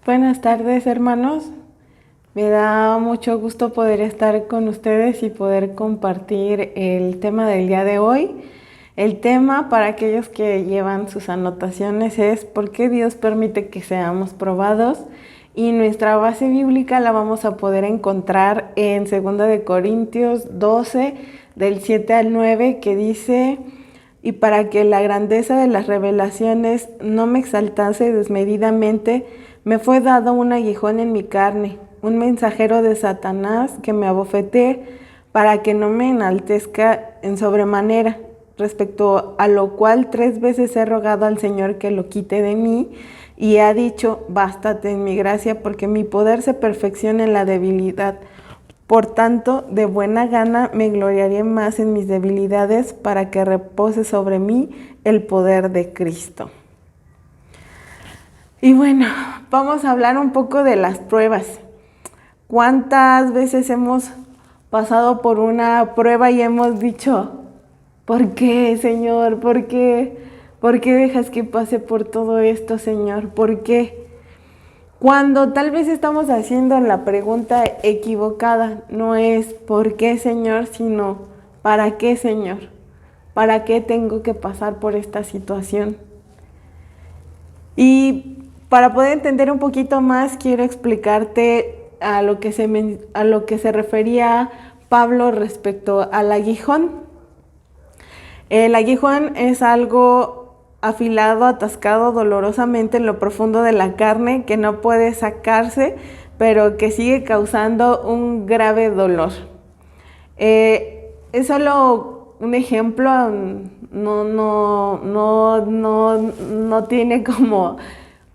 Buenas tardes, hermanos. Me da mucho gusto poder estar con ustedes y poder compartir el tema del día de hoy. El tema, para aquellos que llevan sus anotaciones, es ¿por qué Dios permite que seamos probados? Y nuestra base bíblica la vamos a poder encontrar en 2 Corintios 12, del 7 al 9, que dice: y para que la grandeza de las revelaciones no me exaltase desmedidamente, me fue dado un aguijón en mi carne, un mensajero de Satanás que me abofetee, para que no me enaltezca en sobremanera, respecto a lo cual 3 veces he rogado al Señor que lo quite de mí, y ha dicho: bástate en mi gracia, porque mi poder se perfecciona en la debilidad. Por tanto, de buena gana me gloriaré más en mis debilidades, para que repose sobre mí el poder de Cristo. Y bueno, vamos a hablar un poco de las pruebas. ¿Cuántas veces hemos pasado por una prueba y hemos dicho: ¿por qué, Señor? ¿Por qué? ¿Por qué dejas que pase por todo esto, Señor? ¿Por qué? Cuando tal vez estamos haciendo la pregunta equivocada, no es ¿por qué, Señor?, sino ¿para qué, Señor? ¿Para qué tengo que pasar por esta situación? Y para poder entender un poquito más, quiero explicarte a lo que se refería Pablo respecto al aguijón. El aguijón es algo afilado, atascado dolorosamente en lo profundo de la carne, que no puede sacarse, pero que sigue causando un grave dolor. Es solo un ejemplo, no tiene como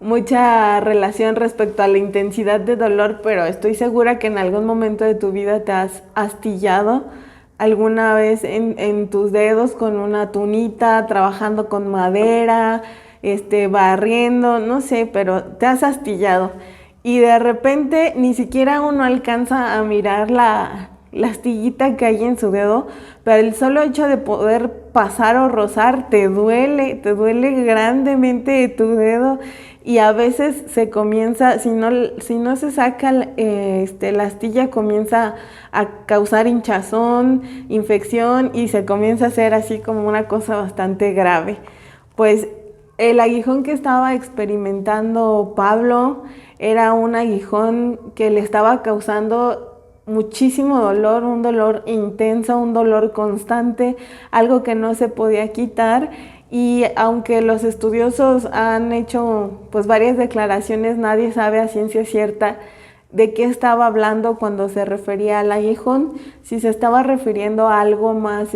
mucha relación respecto a la intensidad de dolor, pero estoy segura que en algún momento de tu vida te has astillado alguna vez en tus dedos con una tunita, trabajando con madera, barriendo, no sé, pero te has astillado. Y de repente ni siquiera uno alcanza a mirar la astillita que hay en su dedo, pero el solo hecho de poder pasar o rozar te duele grandemente tu dedo. Y a veces se comienza, si no se saca la astilla, comienza a causar hinchazón, infección, y se comienza a hacer así como una cosa bastante grave. Pues el aguijón que estaba experimentando Pablo era un aguijón que le estaba causando muchísimo dolor, un dolor intenso, un dolor constante, algo que no se podía quitar. Y aunque los estudiosos han hecho pues varias declaraciones, nadie sabe a ciencia cierta de qué estaba hablando cuando se refería al aguijón, si se estaba refiriendo a algo más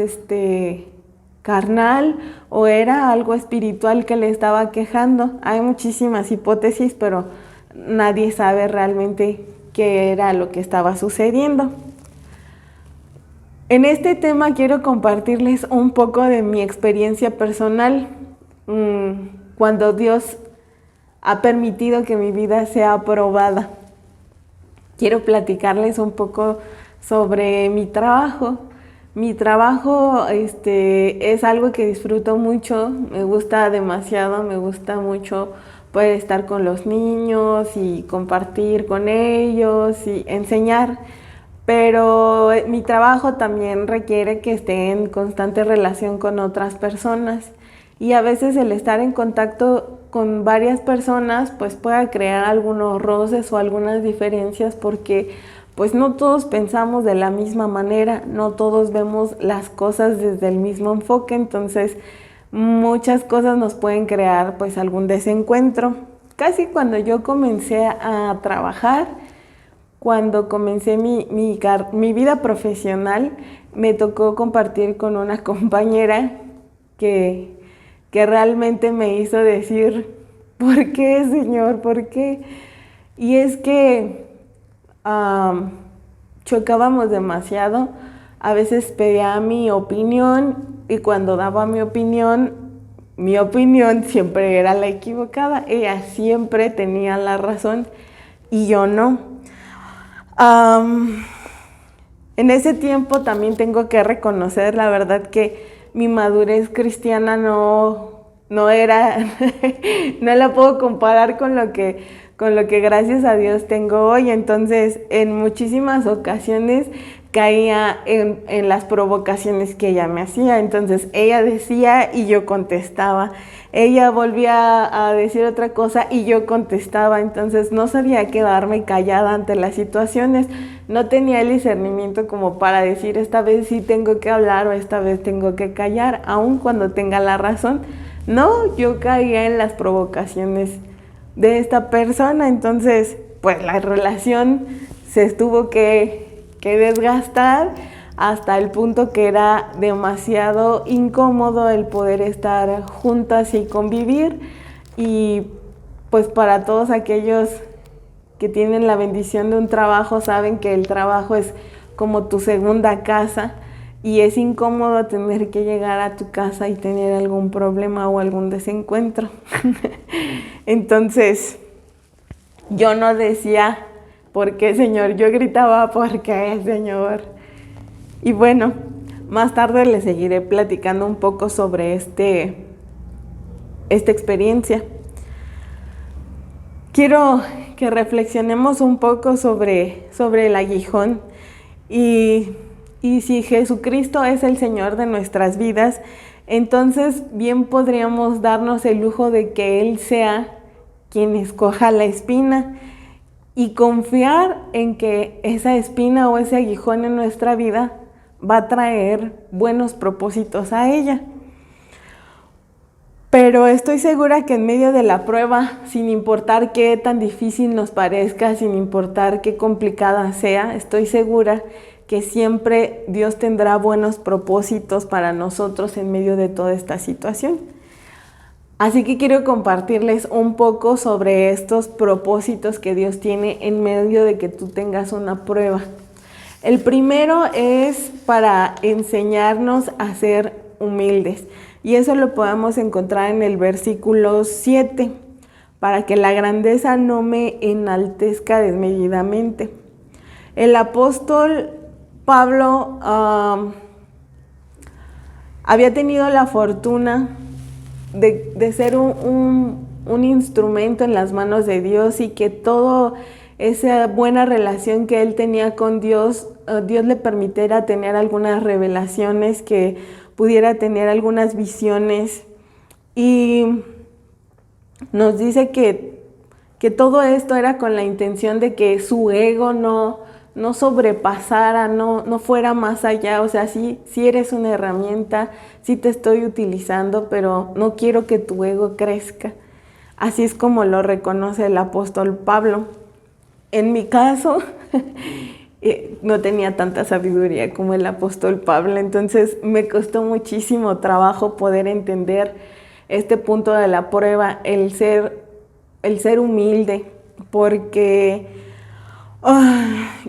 carnal o era algo espiritual que le estaba quejando. Hay muchísimas hipótesis, pero nadie sabe realmente qué era lo que estaba sucediendo. En este tema quiero compartirles un poco de mi experiencia personal cuando Dios ha permitido que mi vida sea probada. Quiero platicarles un poco sobre mi trabajo. Mi trabajo es algo que disfruto mucho, me gusta demasiado, me gusta mucho poder estar con los niños y compartir con ellos y enseñar. Pero mi trabajo también requiere que esté en constante relación con otras personas, y a veces el estar en contacto con varias personas pues pueda crear algunos roces o algunas diferencias, porque pues no todos pensamos de la misma manera, no todos vemos las cosas desde el mismo enfoque, entonces muchas cosas nos pueden crear pues algún desencuentro. Casi cuando yo comencé a trabajar, cuando comencé mi vida profesional, me tocó compartir con una compañera que realmente me hizo decir: ¿por qué, Señor? ¿Por qué? Y es que chocábamos demasiado. A veces pedía mi opinión, y cuando daba mi opinión siempre era la equivocada. Ella siempre tenía la razón y yo no. En ese tiempo también tengo que reconocer la verdad que mi madurez cristiana no era, no la puedo comparar con lo que con lo que gracias a Dios tengo hoy. Entonces, en muchísimas ocasiones caía en las provocaciones que ella me hacía. Entonces, ella decía y yo contestaba. Ella volvía a decir otra cosa y yo contestaba. Entonces, no sabía quedarme callada ante las situaciones. No tenía el discernimiento como para decir esta vez sí tengo que hablar o esta vez tengo que callar, aun cuando tenga la razón. No, yo caía en las provocaciones de esta persona. Entonces, pues la relación se tuvo que desgastar hasta el punto que era demasiado incómodo el poder estar juntas y convivir. Y pues para todos aquellos que tienen la bendición de un trabajo saben que el trabajo es como tu segunda casa y es incómodo tener que llegar a tu casa y tener algún problema o algún desencuentro. Entonces, yo no decía, ¿por qué, Señor? Yo gritaba, ¿por qué, Señor? Y bueno, más tarde les seguiré platicando un poco sobre esta experiencia. Quiero que reflexionemos un poco sobre el aguijón y si Jesucristo es el Señor de nuestras vidas, entonces bien podríamos darnos el lujo de que Él sea quien escoja la espina y confiar en que esa espina o ese aguijón en nuestra vida va a traer buenos propósitos a ella. Pero estoy segura que en medio de la prueba, sin importar qué tan difícil nos parezca, sin importar qué complicada sea, estoy segura que siempre Dios tendrá buenos propósitos para nosotros en medio de toda esta situación. Así que quiero compartirles un poco sobre estos propósitos que Dios tiene en medio de que tú tengas una prueba. El primero es para enseñarnos a ser humildes. Y eso lo podemos encontrar en el versículo 7, para que la grandeza no me enaltezca desmedidamente. El apóstol Pablo había tenido la fortuna de ser un instrumento en las manos de Dios y que toda esa buena relación que él tenía con Dios, Dios le permitiera tener algunas revelaciones, que pudiera tener algunas visiones. Y nos dice que todo esto era con la intención de que su ego no sobrepasara, no fuera más allá. O sea, sí eres una herramienta, sí te estoy utilizando, pero no quiero que tu ego crezca. Así es como lo reconoce el apóstol Pablo. En mi caso, no tenía tanta sabiduría como el apóstol Pablo, entonces me costó muchísimo trabajo poder entender este punto de la prueba, el ser humilde, porque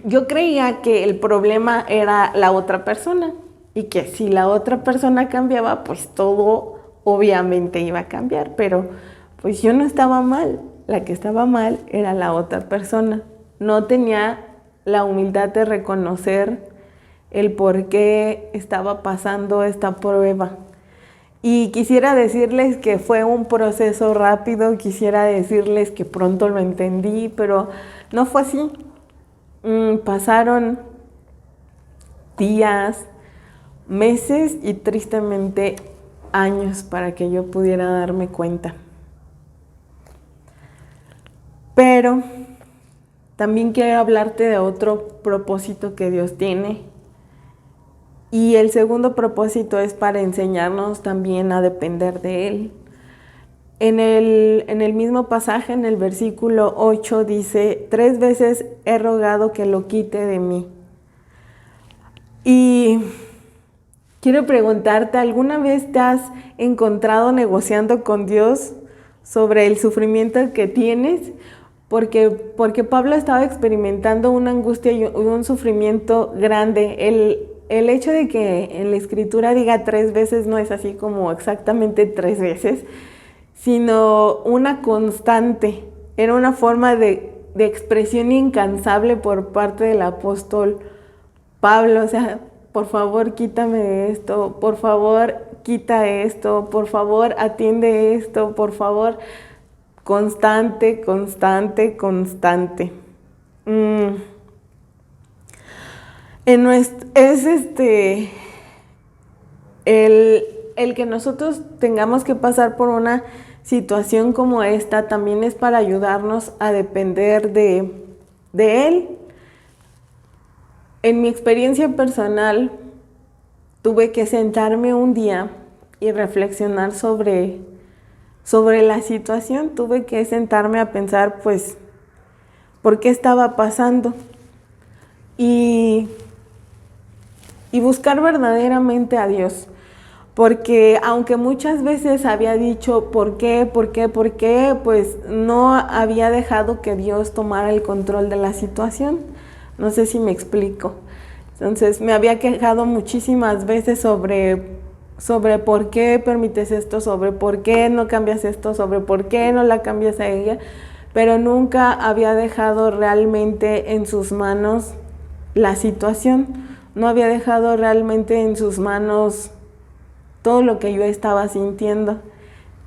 yo creía que el problema era la otra persona y que si la otra persona cambiaba, pues todo obviamente iba a cambiar, pero pues yo no estaba mal, la que estaba mal era la otra persona. No tenía la humildad de reconocer el por qué estaba pasando esta prueba. Y quisiera decirles que fue un proceso rápido, quisiera decirles que pronto lo entendí, pero no fue así. Pasaron días, meses y tristemente años para que yo pudiera darme cuenta. Pero también quiero hablarte de otro propósito que Dios tiene. Y el segundo propósito es para enseñarnos también a depender de Él. En el mismo pasaje, en el versículo 8, dice: 3 veces he rogado que lo quite de mí. Y quiero preguntarte, ¿alguna vez te has encontrado negociando con Dios sobre el sufrimiento que tienes? Porque Pablo estaba experimentando una angustia y un sufrimiento grande. El hecho de que en la escritura diga 3 veces no es así como exactamente 3 veces, sino una constante. Era una forma de expresión incansable por parte del apóstol Pablo. O sea, por favor, quítame esto, por favor, quita esto, por favor, atiende esto, por favor. constante, constante, constante. El que nosotros tengamos que pasar por una situación como esta también es para ayudarnos a depender de Él. En mi experiencia personal, tuve que sentarme un día y reflexionar sobre la situación. Tuve que sentarme a pensar, pues, por qué estaba pasando y buscar verdaderamente a Dios. Porque aunque muchas veces había dicho por qué, pues no había dejado que Dios tomara el control de la situación. No sé si me explico. Entonces me había quejado muchísimas veces sobre por qué permites esto, sobre por qué no cambias esto, sobre por qué no la cambias a ella, pero nunca había dejado realmente en sus manos la situación. No había dejado realmente en sus manos todo lo que yo estaba sintiendo.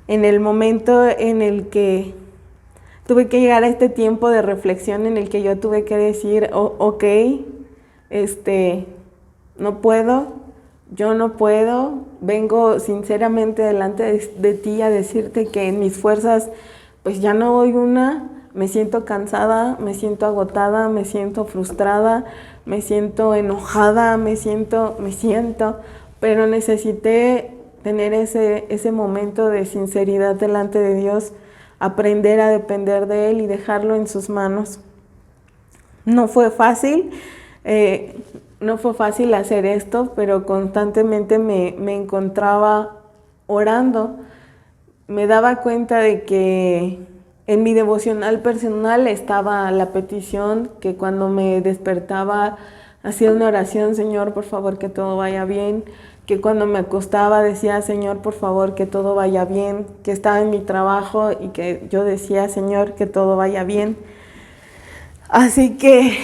En el momento en el que tuve que llegar a este tiempo de reflexión en el que yo tuve que decir, ok, no puedo, yo no puedo, vengo sinceramente delante de ti a decirte que en mis fuerzas pues ya no doy una, me siento cansada, me siento agotada, me siento frustrada, me siento enojada, me siento, pero necesité tener ese momento de sinceridad delante de Dios, aprender a depender de Él y dejarlo en sus manos. No fue fácil hacer esto, pero constantemente me encontraba orando. Me daba cuenta de que en mi devocional personal estaba la petición que cuando me despertaba hacía una oración, Señor, por favor, que todo vaya bien. Que cuando me acostaba decía, Señor, por favor, que todo vaya bien. Que estaba en mi trabajo y que yo decía, Señor, que todo vaya bien. Así que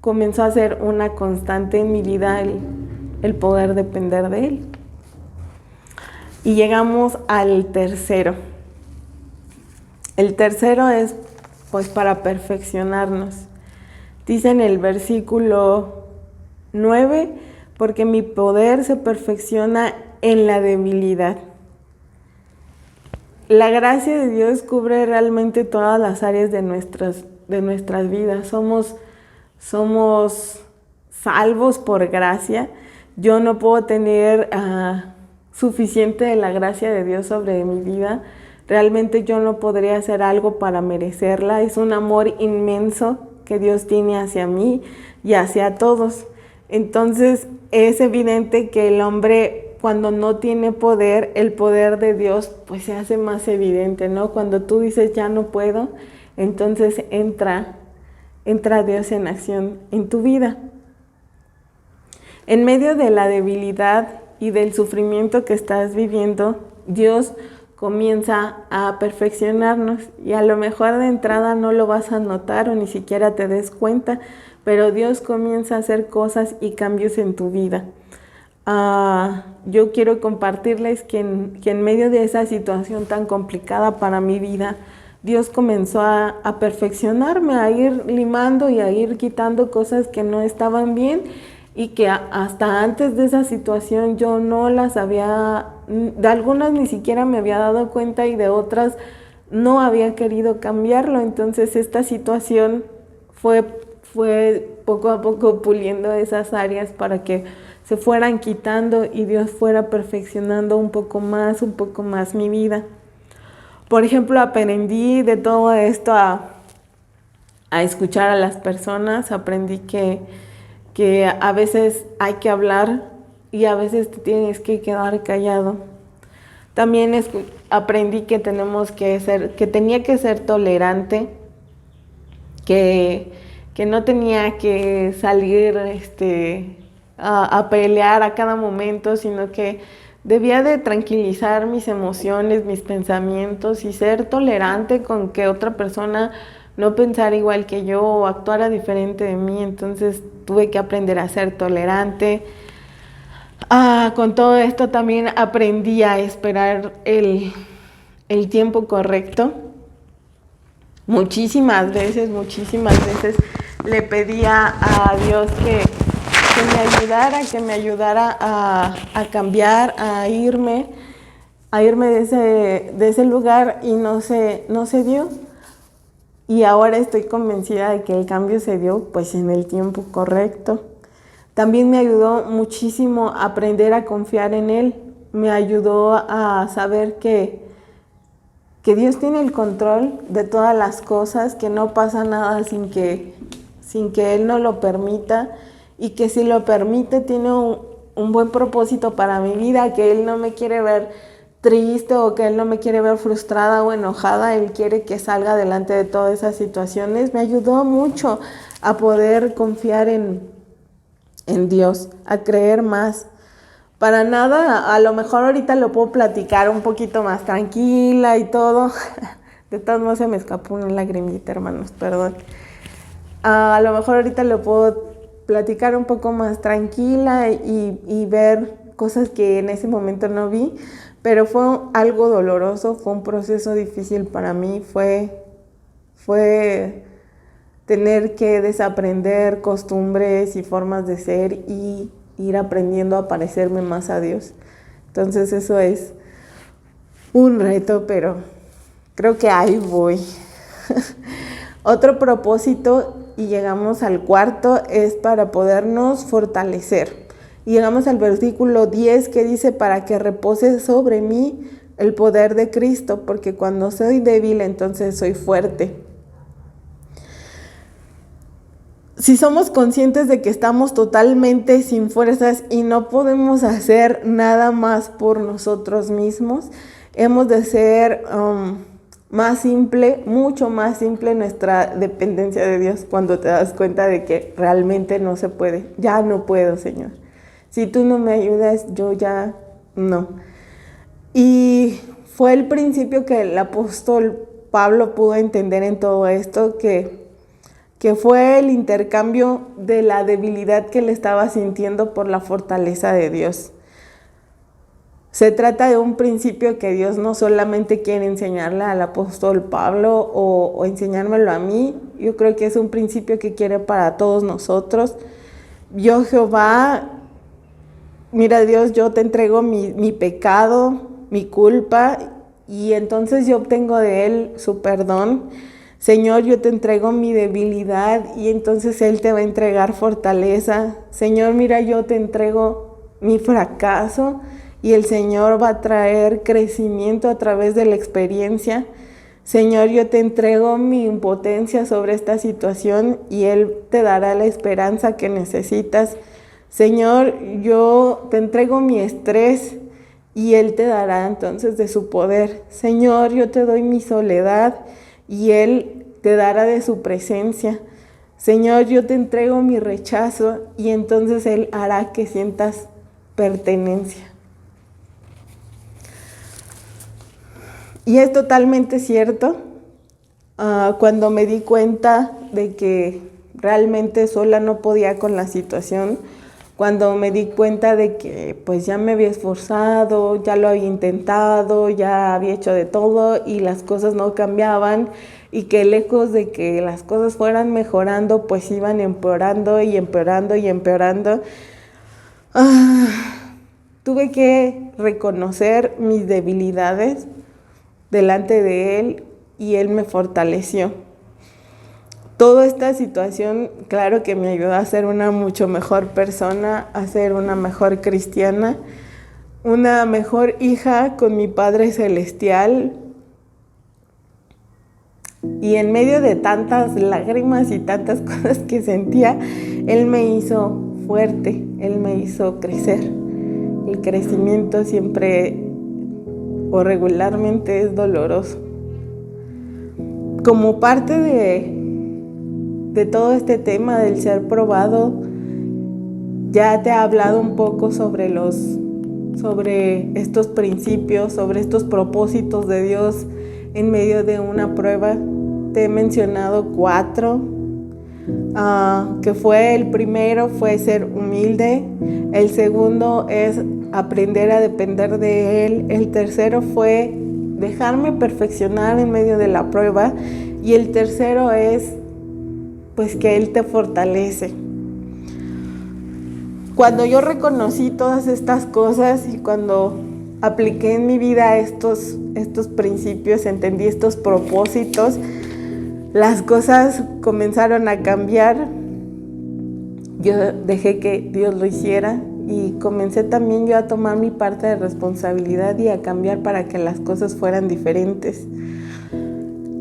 comenzó a ser una constante en mi vida el poder depender de Él. Y llegamos al tercero. El tercero es pues para perfeccionarnos. Dice en el versículo 9, porque mi poder se perfecciona en la debilidad. La gracia de Dios cubre realmente todas las áreas de nuestras vidas. Somos salvos por gracia. Yo no puedo tener suficiente de la gracia de Dios sobre mi vida. Realmente yo no podría hacer algo para merecerla. Es un amor inmenso que Dios tiene hacia mí y hacia todos. Entonces es evidente que el hombre, cuando no tiene poder, el poder de Dios pues se hace más evidente, ¿no? Cuando tú dices ya no puedo, entonces entra Dios en acción en tu vida. En medio de la debilidad y del sufrimiento que estás viviendo, Dios comienza a perfeccionarnos y a lo mejor de entrada no lo vas a notar o ni siquiera te des cuenta, pero Dios comienza a hacer cosas y cambios en tu vida. Yo quiero compartirles que en medio de esa situación tan complicada para mi vida, Dios comenzó a perfeccionarme, a ir limando y a ir quitando cosas que no estaban bien y que hasta antes de esa situación yo no las había, de algunas ni siquiera me había dado cuenta y de otras no había querido cambiarlo. Entonces esta situación fue poco a poco puliendo esas áreas para que se fueran quitando y Dios fuera perfeccionando un poco más mi vida. Por ejemplo, aprendí de todo esto a escuchar a las personas, aprendí que a veces hay que hablar y a veces te tienes que quedar callado. También aprendí que tenía que ser tolerante, que no tenía que salir a pelear a cada momento, sino que debía de tranquilizar mis emociones, mis pensamientos y ser tolerante con que otra persona no pensara igual que yo o actuara diferente de mí. Entonces tuve que aprender a ser tolerante. Con todo esto también aprendí a esperar el tiempo correcto. muchísimas veces le pedía a Dios que me ayudara a cambiar, a irme de ese lugar, y no se dio. Y ahora estoy convencida de que el cambio se dio pues en el tiempo correcto. También me ayudó muchísimo a aprender a confiar en Él. Me ayudó a saber que Dios tiene el control de todas las cosas, que no pasa nada sin que Él no lo permita, y que si lo permite tiene un buen propósito para mi vida, que Él no me quiere ver triste o que Él no me quiere ver frustrada o enojada. Él quiere que salga adelante de todas esas situaciones. Me ayudó mucho a poder confiar en Dios, a creer más. Para nada, a lo mejor ahorita lo puedo platicar un poquito más tranquila y todo. De todos modos se me escapó una lagrimita, hermanos, perdón. A lo mejor ahorita lo puedo platicar un poco más tranquila y ver cosas que en ese momento no vi, pero fue algo doloroso, fue un proceso difícil para mí, fue tener que desaprender costumbres y formas de ser y ir aprendiendo a parecerme más a Dios. Entonces eso es un reto, pero creo que ahí voy. Otro propósito, y llegamos al cuarto, es para podernos fortalecer. Y llegamos al versículo 10 que dice: para que repose sobre mí el poder de Cristo, porque cuando soy débil, entonces soy fuerte. Si somos conscientes de que estamos totalmente sin fuerzas y no podemos hacer nada más por nosotros mismos, hemos de ser mucho más simple nuestra dependencia de Dios, cuando te das cuenta de que realmente no se puede. Ya no puedo, Señor. Si tú no me ayudas, yo ya no. Y fue el principio que el apóstol Pablo pudo entender en todo esto, que fue el intercambio de la debilidad que él estaba sintiendo por la fortaleza de Dios. Se trata de un principio que Dios no solamente quiere enseñarle al apóstol Pablo o enseñármelo a mí. Yo creo que es un principio que quiere para todos nosotros. Yo, Jehová, mira, Dios, yo te entrego mi pecado, mi culpa, y entonces yo obtengo de Él su perdón. Señor, yo te entrego mi debilidad, y entonces Él te va a entregar fortaleza. Señor, mira, yo te entrego mi fracaso, y el Señor va a traer crecimiento a través de la experiencia. Señor, yo te entrego mi impotencia sobre esta situación, y Él te dará la esperanza que necesitas. Señor, yo te entrego mi estrés, y Él te dará entonces de su poder. Señor, yo te doy mi soledad, y Él te dará de su presencia. Señor, yo te entrego mi rechazo, y entonces Él hará que sientas pertenencia. Y es totalmente cierto. Cuando me di cuenta de que realmente sola no podía con la situación, cuando me di cuenta de que pues ya me había esforzado, ya lo había intentado, ya había hecho de todo y las cosas no cambiaban, y que lejos de que las cosas fueran mejorando, pues iban empeorando y empeorando y empeorando. Tuve que reconocer mis debilidades delante de Él, y Él me fortaleció. Toda esta situación, claro que me ayudó a ser una mucho mejor persona, a ser una mejor cristiana, una mejor hija con mi Padre Celestial. Y en medio de tantas lágrimas y tantas cosas que sentía, Él me hizo fuerte, Él me hizo crecer. El crecimiento siempre o regularmente es doloroso. Como parte de todo este tema del ser probado, ya te he hablado un poco sobre estos principios, sobre estos propósitos de Dios en medio de una prueba. Te he mencionado 4, que fue el primero fue ser humilde, el segundo es aprender a depender de Él, el tercero fue dejarme perfeccionar en medio de la prueba, Y el tercero es, pues, que Él te fortalece. Cuando yo reconocí todas estas cosas y cuando apliqué en mi vida estos principios, entendí estos propósitos, las cosas comenzaron a cambiar. Yo dejé que Dios lo hiciera y comencé también yo a tomar mi parte de responsabilidad y a cambiar para que las cosas fueran diferentes.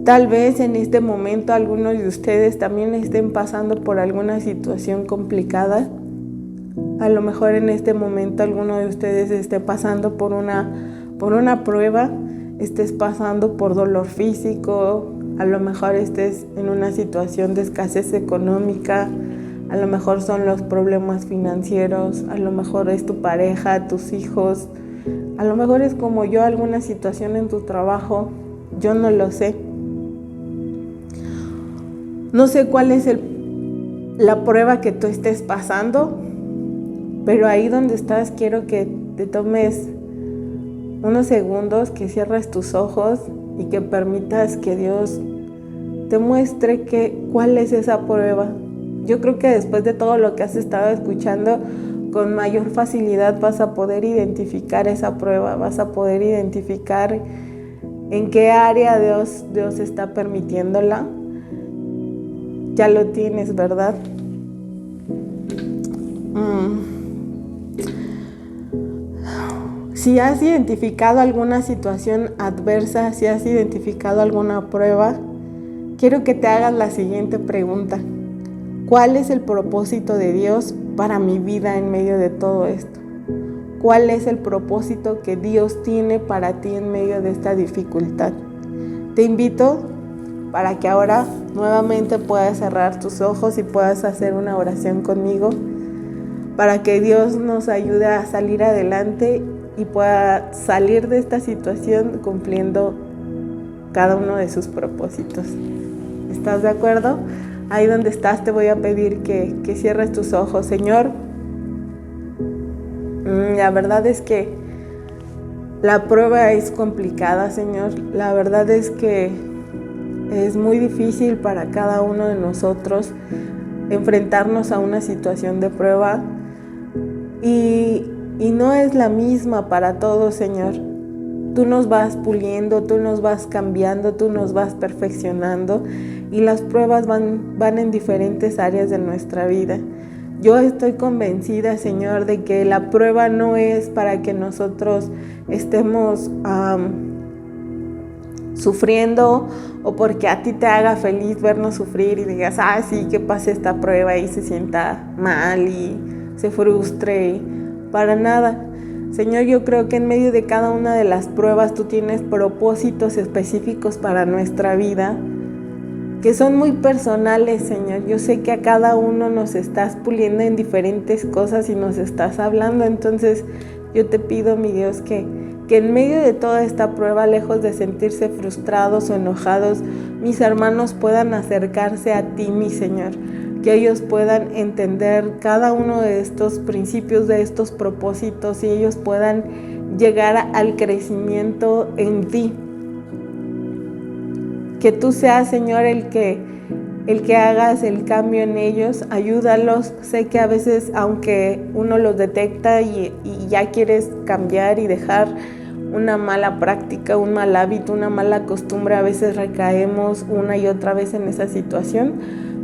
Tal vez en este momento algunos de ustedes también estén pasando por alguna situación complicada. A lo mejor en este momento alguno de ustedes esté pasando por una prueba, estés pasando por dolor físico, a lo mejor estés en una situación de escasez económica, a lo mejor son los problemas financieros, a lo mejor es tu pareja, tus hijos, a lo mejor es como yo, alguna situación en tu trabajo, yo no lo sé. No sé cuál es la prueba que tú estés pasando, pero ahí donde estás quiero que te tomes unos segundos, que cierres tus ojos y que permitas que Dios te muestre cuál es esa prueba. Yo creo que después de todo lo que has estado escuchando, con mayor facilidad vas a poder identificar esa prueba, vas a poder identificar en qué área Dios está permitiéndola. Ya lo tienes, ¿verdad? Si has identificado alguna situación adversa, si has identificado alguna prueba, quiero que te hagas la siguiente pregunta. ¿Cuál es el propósito de Dios para mi vida en medio de todo esto? ¿Cuál es el propósito que Dios tiene para ti en medio de esta dificultad? Te invito para que ahora nuevamente puedas cerrar tus ojos y puedas hacer una oración conmigo, para que Dios nos ayude a salir adelante y pueda salir de esta situación cumpliendo cada uno de sus propósitos. ¿Estás de acuerdo? Ahí donde estás te voy a pedir que cierres tus ojos. Señor, la verdad es que la prueba es complicada, Señor. La verdad es que es muy difícil para cada uno de nosotros enfrentarnos a una situación de prueba y no es la misma para todos, Señor. Tú nos vas puliendo, tú nos vas cambiando, tú nos vas perfeccionando y las pruebas van en diferentes áreas de nuestra vida. Yo estoy convencida, Señor, de que la prueba no es para que nosotros estemos sufriendo o porque a ti te haga feliz vernos sufrir y digas, sí, que pase esta prueba y se sienta mal y se frustre. Para nada. Señor, yo creo que en medio de cada una de las pruebas tú tienes propósitos específicos para nuestra vida que son muy personales, Señor. Yo sé que a cada uno nos estás puliendo en diferentes cosas y nos estás hablando. Entonces yo te pido, mi Dios, que en medio de toda esta prueba, lejos de sentirse frustrados o enojados, mis hermanos puedan acercarse a ti, mi Señor. Que ellos puedan entender cada uno de estos principios, de estos propósitos, y ellos puedan llegar al crecimiento en ti. Que tú seas, Señor, el que hagas el cambio en ellos. Ayúdalos. Sé que a veces, aunque uno los detecta y ya quieres cambiar y dejar una mala práctica, un mal hábito, una mala costumbre, a veces recaemos una y otra vez en esa situación.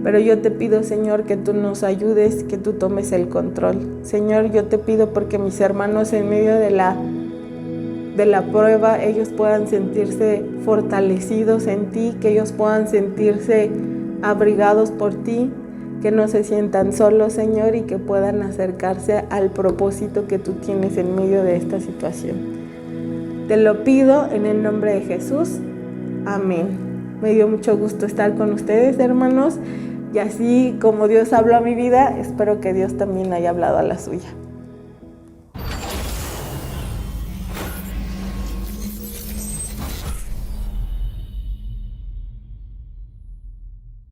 Pero yo te pido, Señor, que tú nos ayudes, que tú tomes el control. Señor, yo te pido porque mis hermanos en medio de la prueba, ellos puedan sentirse fortalecidos en ti, que ellos puedan sentirse abrigados por ti, que no se sientan solos, Señor, y que puedan acercarse al propósito que tú tienes en medio de esta situación. Te lo pido en el nombre de Jesús. Amén. Me dio mucho gusto estar con ustedes, hermanos. Y así como Dios habló a mi vida, espero que Dios también haya hablado a la suya.